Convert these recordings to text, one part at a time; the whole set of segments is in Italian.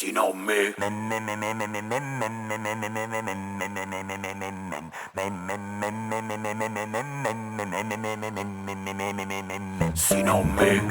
sino me. Sino me.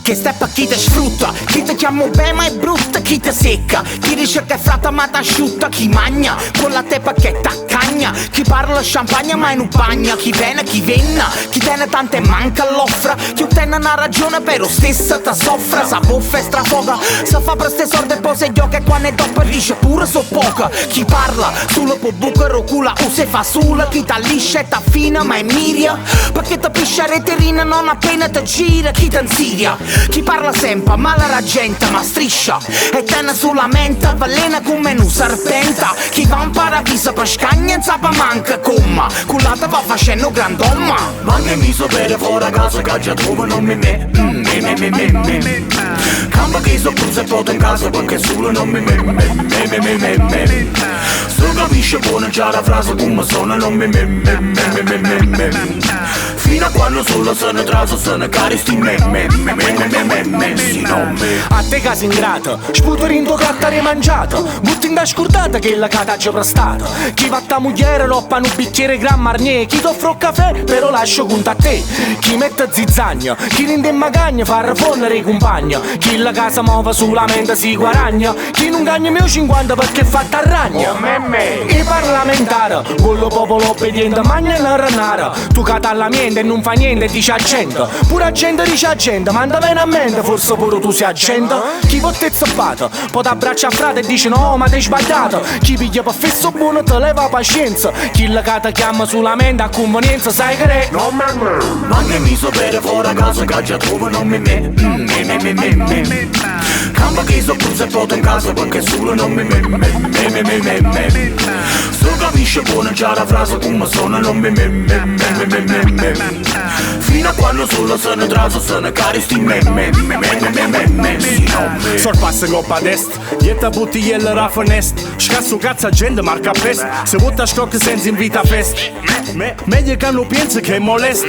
Che steppa chi te sfrutta, chi te chiama bene ma è brutta, chi te secca, chi dice che è frata ma t'asciutta, chi magna con la tepa che t'accagna, chi parla champagne ma in un bagna, chi viene, chi venna, chi tiene tante manca all'offra, chi ottiene una ragione però stessa ta soffra, sa buffa e strafoga, sa fa per ste sorde pose gli occhi e quando è dopo dice pure so poca, chi parla solo può bucare cula o se fa sola, chi t'alliscia e t'affina ma è miria, perché te piscia reterina non appena te gira, chi t'insidia, chi parla sempre ma la raggenta ma striscia e tenne sulla menta velena come un serpenta, chi va in paradiso per scagna e zapa manca comma, cullata va facendo grandomma, ma che mi so bere fuori casa che già trovo non me. Camba che so pure se poto in casa perché solo non me. Se capisce buona già la frase come sono non me. Fino a quando solo se ne trasa se ne caristi me. Sino me. A te casa ingrata, sputurindo cattare mangiata, butti in da scordata che la cataccia prestata, chi va a mogliere loppa un bicchiere Gran Marnier, chi t'offre un caffè però lascio conto a te, chi mette zizzagna, chi rinde in magagna fa rifondere i compagni, chi la casa muove solamente si guadagna, chi non gagna mio 50 perché fa tarragna. I parlamentari, con lo popolo obbediente magna la renara, tu cata alla miente e non fa niente e dice a gente, pure a gente dice a gente, manda bene a mente, forse pure tu sei a gente, chi votte zappata, poi t'abbraccia a frate e dice no ma t'hai sbagliato, chi piglia per fesso buono te leva pazienza, chi la cata chiama solamente a convenienza, sai che è no ma che mi so bere fuori casa che già trovo non me. Camba che so pure se poto in casa perché solo non me. Se capisce buona già la frase come sono non me. Fino a quando solo se ne trasa se ne caristi me. Sino me. Sorpassa coppa a destra, dieta bottigliella raffonest, scasso cazzo a gente marca pest, se vota scocca senza invita a fest, meglio che non pensa che è molesto,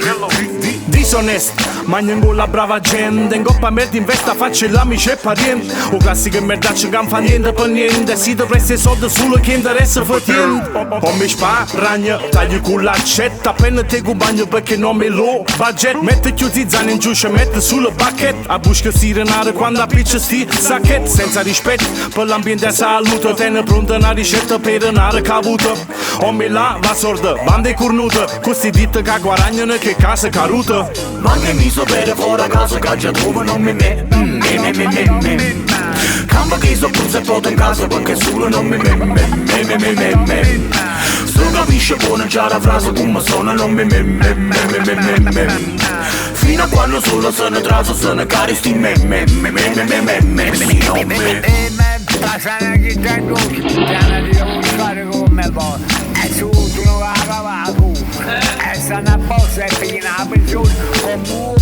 disonest, magna con la brava gente, in coppa merda in vesta faccia l'amici e parenti, o classiche merdacce che non fa niente per niente, si te presta i soldi solo che interessa per niente, o mi sparagna, taglio con l'accetta, appena te compagno perché non me lo budget, mette chiusi zane in giù, mette sulla bacchetta, a busca si renare quando appiccia sti sacchetti, senza rispetto per l'ambiente e salute, tiene pronta una ricetta per una cavuta, o me la va sorda, bande cornuta, questi dite che guadagnano che casa caruta. Ma che mi so bere fuori casa che già trovo non me. Camba che so pure se poto in casa perché solo non me. Se capisce buona già la frase come sono non me. Fino a quando solo se ne trasa se ne caristi me. Sino me. Passano chi già dolce, piano di non fare come voi, e su tu non la cavato, e stanno a posto e fino a pensione come